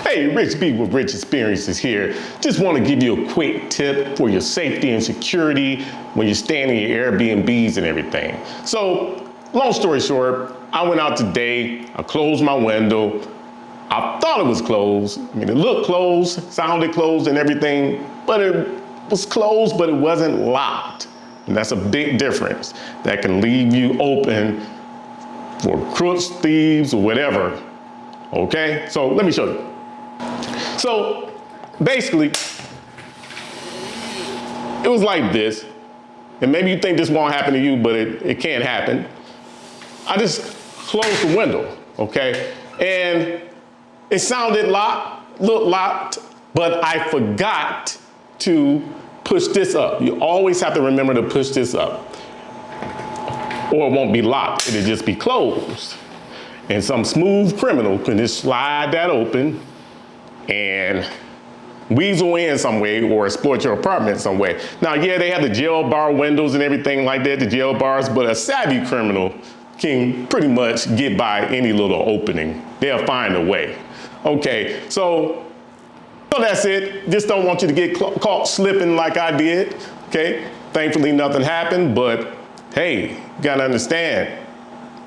Hey, Rich B with Rich Experiences here. Just want to give you a quick tip for your safety and security when you're staying in your Airbnbs and everything. So, long story short, I went out today, I closed my window. I thought it was closed. I mean, it looked closed, sounded closed and everything, but it was closed, but it wasn't locked. And that's a big difference. That can leave you open for crooks, thieves, or whatever. Okay, so let me show you. So basically, it was like this. And maybe you think this won't happen to you, but it can happen. I just closed the window, okay? And it sounded locked, looked locked, but I forgot to push this up. You always have to remember to push this up, or it won't be locked, it'll just be closed. And some smooth criminal can just slide that open and weasel in some way or exploit your apartment some way. Now, yeah, they have the jail bar windows and everything like that, the jail bars, but a savvy criminal can pretty much get by any little opening. They'll find a way. Okay, so that's it. Just don't want you to get caught slipping like I did, okay? Thankfully, nothing happened, but hey, you gotta understand,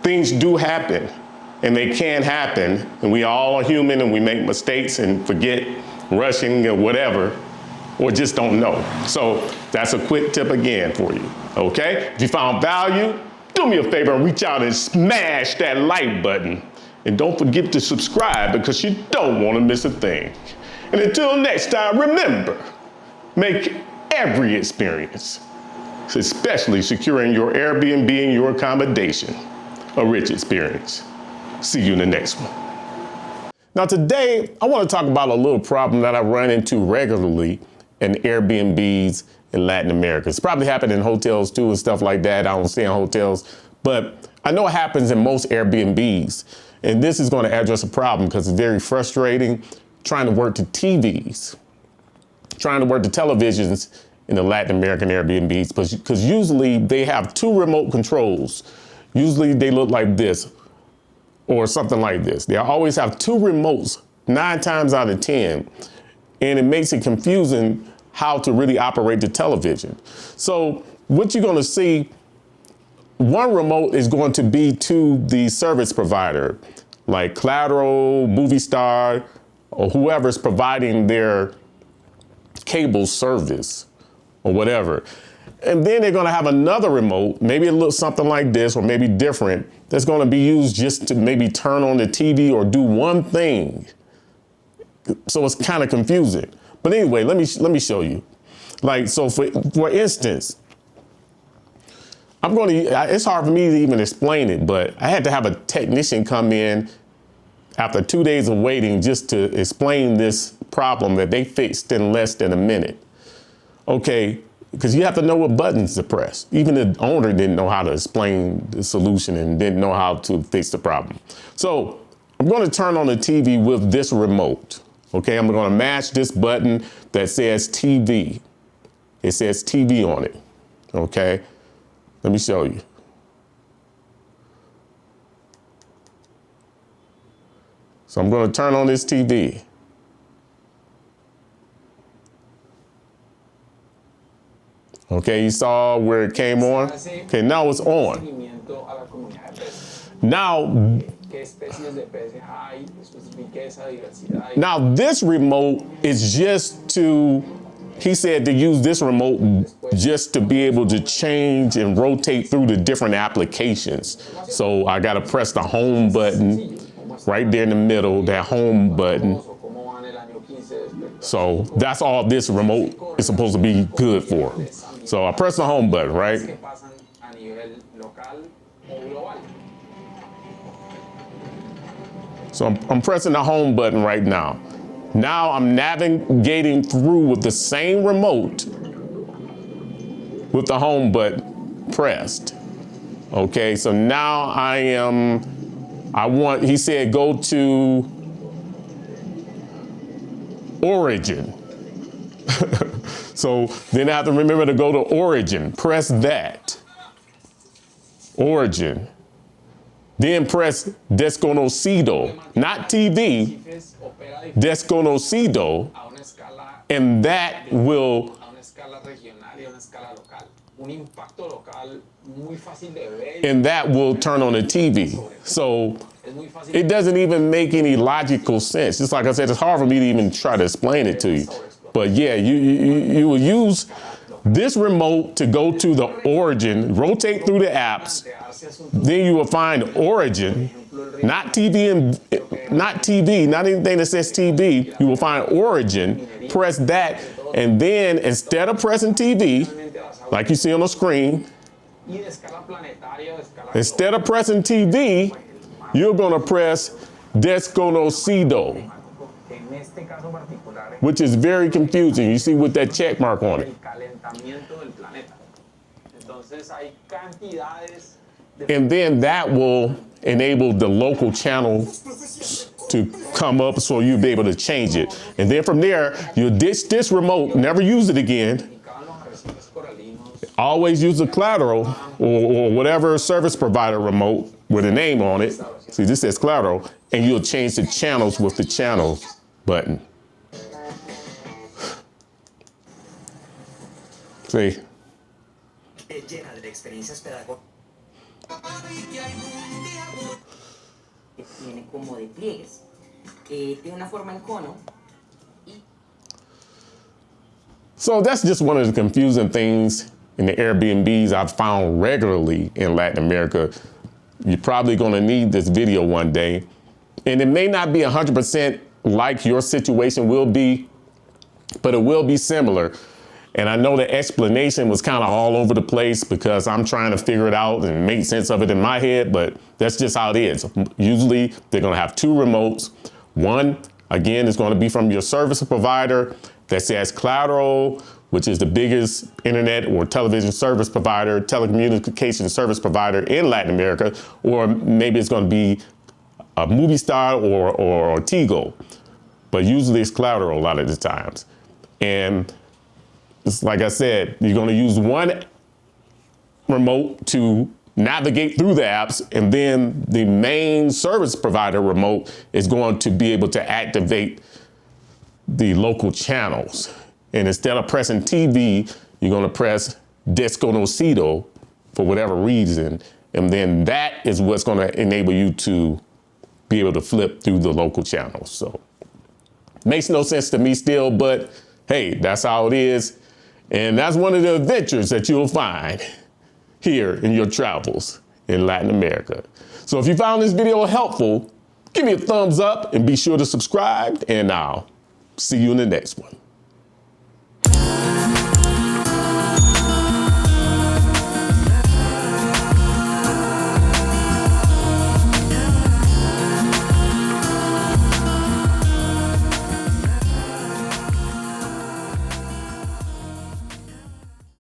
things do happen, and they can happen, and we all are human and we make mistakes and forget, rushing or whatever, or just don't know. So that's a quick tip again for you, okay? If you found value, do me a favor and reach out and smash that like button. And don't forget to subscribe because you don't want to miss a thing. And until next time, remember, make every experience, especially securing your Airbnb and your accommodation, a rich experience. See you in the next one. Now today, I want to talk about a little problem that I run into regularly in Airbnbs in Latin America. It's probably happened in hotels too and stuff like that. I don't stay in hotels, but I know it happens in most Airbnbs. And this is going to address a problem because it's very frustrating trying to work the TVs, trying to work the televisions in the Latin American Airbnbs, because usually they have two remote controls. Usually they look like this or something like this. They always have two remotes 9 times out of 10. And it makes it confusing how to really operate the television. So what you're going to see, one remote is going to be to the service provider, like Claro, Movie Star, or whoever's providing their cable service or whatever. And then they're going to have another remote, maybe it looks something like this or maybe different, that's going to be used just to maybe turn on the TV or do one thing. So it's kind of confusing. But anyway, let me show you. Like, so for instance, it's hard for me to even explain it, but I had to have a technician come in after 2 days of waiting just to explain this problem that they fixed in less than a minute. Okay, because you have to know what buttons to press. Even the owner didn't know how to explain the solution and didn't know how to fix the problem. So I'm going to turn on the TV with this remote. Okay, I'm going to match this button that says TV. It says TV on it. Okay. Let me show you. So I'm going to turn on this TV. Okay, you saw where it came on? Okay, now it's on. Now this remote is just to, he said to use this remote just to be able to change and rotate through the different applications. So I got to press the home button right there in the middle, that home button. So that's all this remote is supposed to be good for. So I press the home button, right? So I'm pressing the home button right now. Now I'm navigating through with the same remote with the home button pressed. Okay, so now he said go to Origin. So then I have to remember to go to Origin, press that. Origin. Then press desconocido, not TV, desconocido, and that will turn on the TV. So it doesn't even make any logical sense. Just like I said, it's hard for me to even try to explain it to you. But yeah, you will use this remote to go to the origin, rotate through the apps, then you will find origin, not TV, not anything that says TV. You will find origin, press that, and then instead of pressing TV, like you see on the screen, instead of pressing TV, you're gonna press desconocido, which is very confusing. You see with that check mark on it. And then that will enable the local channel to come up, so you'll be able to change it. And then from there, you'll ditch this remote, never use it again. Always use the collateral or whatever service provider remote with a name on it. See, this says collateral, and you'll change the channels with the channels button. See? Tiene como de pliegues. Tiene una forma en cono. So that's just one of the confusing things in the Airbnbs I've found regularly in Latin America. You're probably going to need this video one day. And it may not be 100% like your situation will be, but it will be similar. And I know the explanation was kind of all over the place because I'm trying to figure it out and make sense of it in my head, but that's just how it is. Usually they're going to have two remotes. One, again, is going to be from your service provider that says Claro, which is the biggest internet or television service provider, telecommunication service provider in Latin America, or maybe it's going to be a Movie Star or Tigo, but usually it's Claro a lot of the times. And it's like I said, you're going to use one remote to navigate through the apps, and then the main service provider remote is going to be able to activate the local channels. And instead of pressing TV, you're going to press desconocido for whatever reason. And then that is what's going to enable you to be able to flip through the local channels. So makes no sense to me still, but hey, that's how it is. And that's one of the adventures that you'll find here in your travels in Latin America. So if you found this video helpful, give me a thumbs up and be sure to subscribe, and I'll see you in the next one.